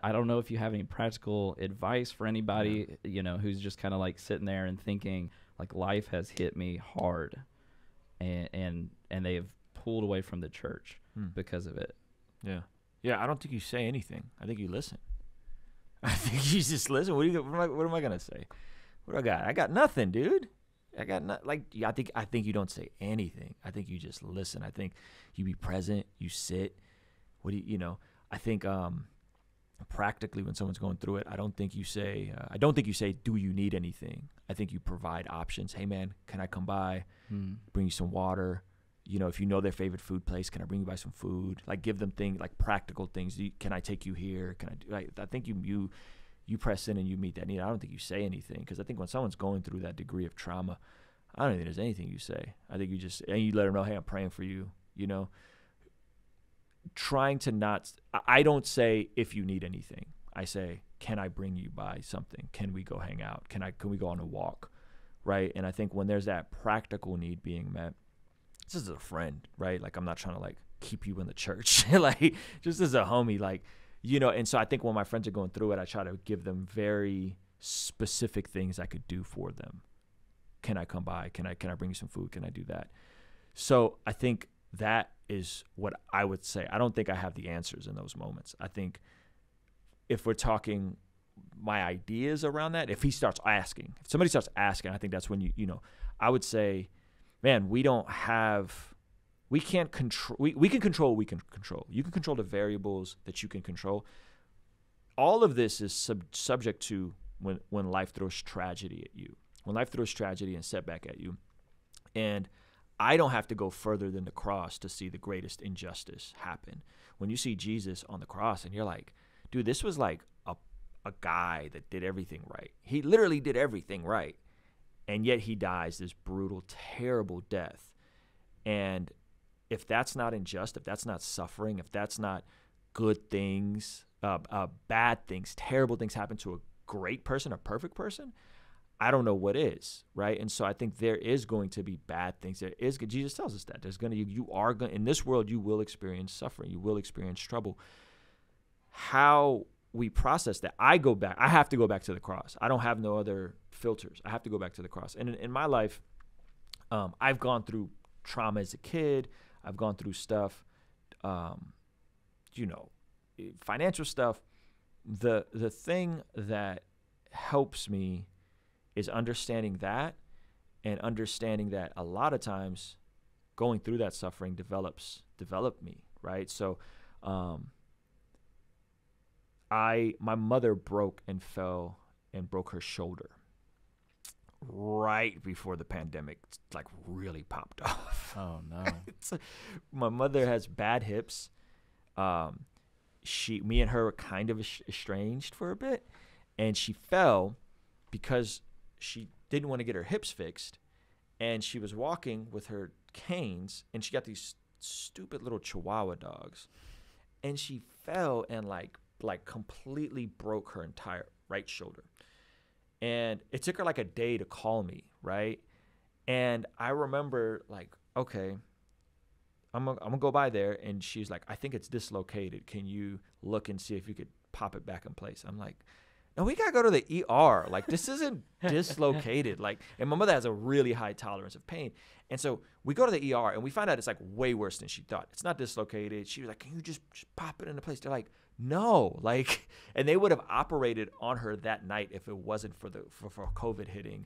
I don't know if you have any practical advice for anybody, who's just kind of like sitting there and thinking like life has hit me hard, and they have pulled away from the church because of it. Yeah. Yeah, I don't think you say anything. I think you listen. I think you just listen. What am I gonna say? What do I got? I got nothing, dude. I got not like. I think you don't say anything. I think you just listen. I think you be present. You sit. What do I think practically when someone's going through it, I don't think you say. Do you need anything? I think you provide options. Hey man, can I come by? Bring you some water. If you know their favorite food place, can I bring you by some food? Like give them things like practical things. Can I take you here? Can I do? I think you press in and you meet that need. I don't think you say anything because I think when someone's going through that degree of trauma, I don't think there's anything you say. I think you let them know, hey, I'm praying for you. Trying to not. I don't say if you need anything. I say, can I bring you by something? Can we go hang out? Can we go on a walk? Right. And I think when there's that practical need being met. Just as a friend, right? Like I'm not trying to like keep you in the church, like just as a homie, like, and so I think when my friends are going through it, I try to give them very specific things I could do for them. Can I come by? Can I bring you some food? Can I do that? So I think that is what I would say. I don't think I have the answers in those moments. I think if we're talking my ideas around that, if somebody starts asking, I think that's when I would say, man, we can't control. We can control what we can control. You can control the variables that you can control. All of this is subject to when life throws tragedy at you. When life throws tragedy and setback at you. And I don't have to go further than the cross to see the greatest injustice happen. When you see Jesus on the cross and you're like, dude, this was like a guy that did everything right. He literally did everything right. And yet he dies this brutal, terrible death. And if that's not unjust, if that's not suffering, if that's not good things, bad things, terrible things happen to a great person, a perfect person, I don't know what is, right? And so I think there is going to be bad things. Jesus tells us that. In this world, you will experience suffering. You will experience trouble. How we process that, I have to go back to the cross. I don't have no other filters. I have to go back to the cross. And in my life, I've gone through trauma as a kid. I've gone through stuff, financial stuff. The thing that helps me is understanding that and understanding that a lot of times going through that suffering developed me, right? So my mother broke her shoulder right before the pandemic like really popped off. Oh no. My mother has bad hips. Me and her were kind of estranged for a bit, and she fell because she didn't want to get her hips fixed, and she was walking with her canes, and she got these stupid little Chihuahua dogs, and she fell and like completely broke her entire right shoulder. And it took her like a day to call me, right? And I remember like, okay, I'm gonna go by there, and she's like, I think it's dislocated. Can you look and see if you could pop it back in place? I'm like, no, we gotta go to the ER. Like, this isn't dislocated. Like, and my mother has a really high tolerance of pain. And so we go to the ER and we find out it's like way worse than she thought. It's not dislocated. She was like, can you just pop it into place? They're like, no, like, and they would have operated on her that night if it wasn't for COVID hitting,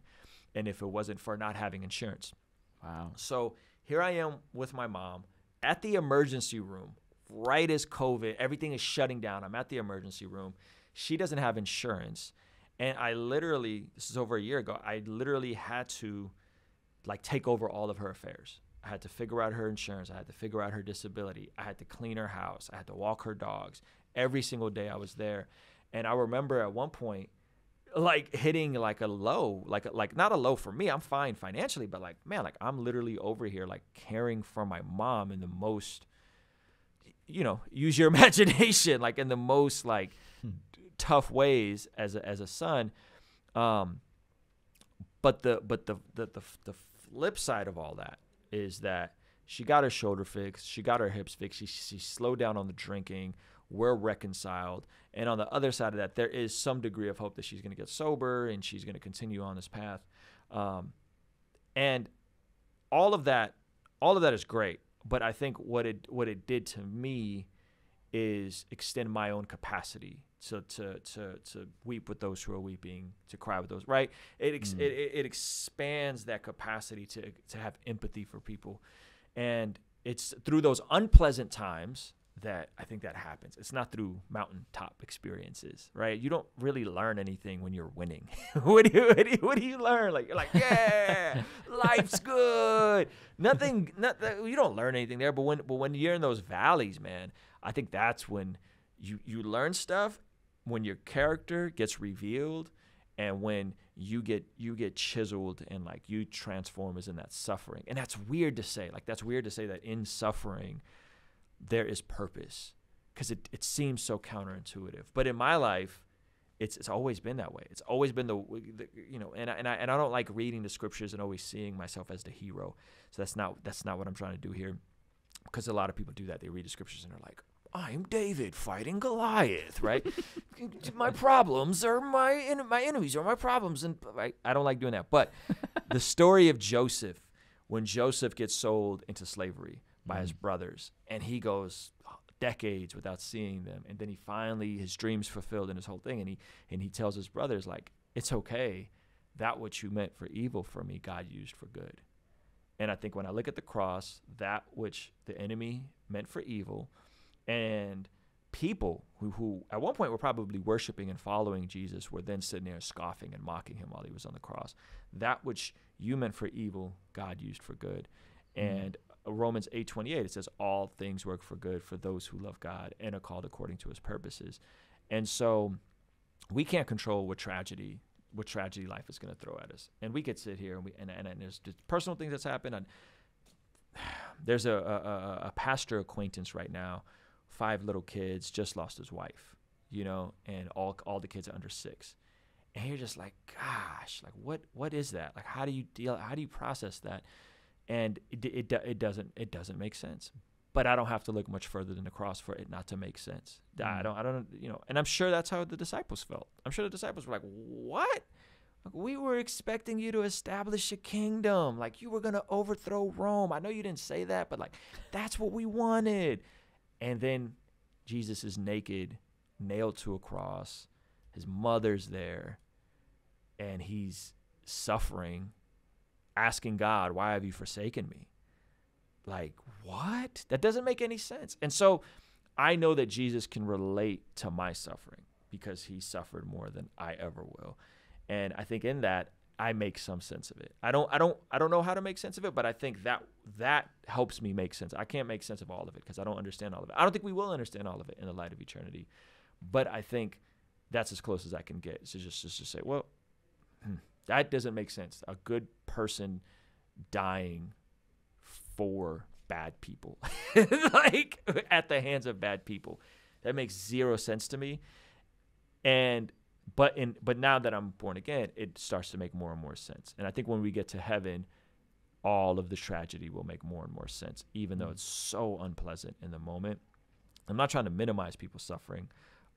and if it wasn't for not having insurance. Wow. So here I am with my mom at the emergency room, right as COVID, everything is shutting down. I'm at the emergency room. She doesn't have insurance. And this is over a year ago, I literally had to like take over all of her affairs. I had to figure out her insurance. I had to figure out her disability. I had to clean her house. I had to walk her dogs. Every single day I was there. And I remember at one point, like hitting like a low, like not a low for me. I'm fine financially, but like, man, like I'm literally over here, like caring for my mom in the most, use your imagination, like in the most like tough ways as a son. But the flip side of all that is that she got her shoulder fixed. She got her hips fixed. She slowed down on the drinking. we're reconciled. And on the other side of that, there is some degree of hope that she's going to get sober and she's going to continue on this path. And all of that is great. But I think what it did to me is extend my own capacity to weep with those who are weeping, to cry with those, right? It expands that capacity to have empathy for people. And it's through those unpleasant times that I think that happens. It's not through mountaintop experiences, right? You don't really learn anything when you're winning. What do you learn? Like, you're like, yeah, life's good. Nothing, you don't learn anything there. But when you're in those valleys, man, I think that's when you learn stuff, when your character gets revealed, and when you get chiseled and like you transform as in that suffering. And that's weird to say. Like, that's weird to say that in suffering there is purpose, because it seems so counterintuitive. But in my life, it's always been that way. It's always been the and I don't like reading the scriptures and always seeing myself as the hero. So that's not what I'm trying to do here, because a lot of people do that. They read the scriptures and they're like, I'm David fighting Goliath, right? My problems are my enemies are my problems, and I don't like doing that. But the story of Joseph, when Joseph gets sold into slavery by his brothers, and he goes decades without seeing them, and then he finally, his dreams fulfilled in his whole thing, and he tells his brothers, like, it's okay, that what you meant for evil for me, God used for good. And I think when I look at the cross, that which the enemy meant for evil, and people who at one point were probably worshiping and following Jesus were then sitting there scoffing and mocking him while he was on the cross, that which you meant for evil, God used for good. And Romans 8:28, it says all things work for good for those who love God and are called according to his purposes. And so we can't control what tragedy life is going to throw at us. And we could sit here and there's just personal things that's happened. And there's a pastor acquaintance right now, 5 little kids, just lost his wife, and all the kids are under 6. And you're just like, gosh, like what is that? Like, how do you process that? And it doesn't make sense. But I don't have to look much further than the cross for it not to make sense. I don't, and I'm sure that's how the disciples felt. I'm sure the disciples were like, what? Like, we were expecting you to establish a kingdom. Like, you were going to overthrow Rome. I know you didn't say that, but like, that's what we wanted. And then Jesus is naked, nailed to a cross. His mother's there, and he's suffering, asking God, why have you forsaken me? Like, what? That doesn't make any sense. And so I know that Jesus can relate to my suffering because he suffered more than I ever will. And I think in that, I make some sense of it. I don't know how to make sense of it, but I think that helps me make sense. I can't make sense of all of it because I don't understand all of it. I don't think we will understand all of it in the light of eternity. But I think that's as close as I can get. So just say, well, that doesn't make sense. A good person dying for bad people, like at the hands of bad people, that makes zero sense to me. But now that I'm born again, it starts to make more and more sense. And I think when we get to heaven, all of the tragedy will make more and more sense, even though it's so unpleasant in the moment. I'm not trying to minimize people's suffering,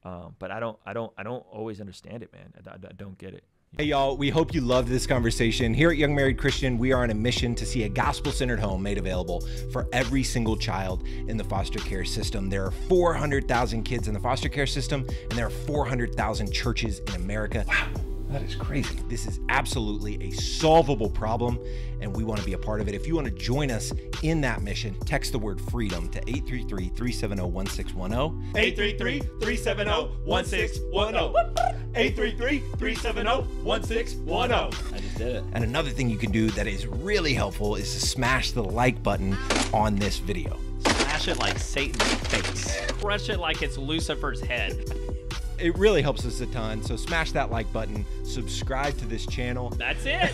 but I don't always understand it, man. I don't get it. Hey y'all, we hope you loved this conversation. Here at Young Married Christian, we are on a mission to see a gospel-centered home made available for every single child in the foster care system. There are 400,000 kids in the foster care system, and there are 400,000 churches in America. Wow, that is crazy. This is absolutely a solvable problem, and we want to be a part of it. If you want to join us in that mission, text the word freedom to 833-370-1610. 833-370-1610. 833-370-1610. I just did it. And another thing you can do that is really helpful is to smash the like button on this video. Smash it like Satan's face. Crush it like it's Lucifer's head. It really helps us a ton, so smash that like button, subscribe to this channel. That's it.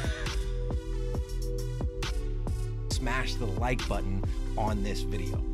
Smash the like button on this video.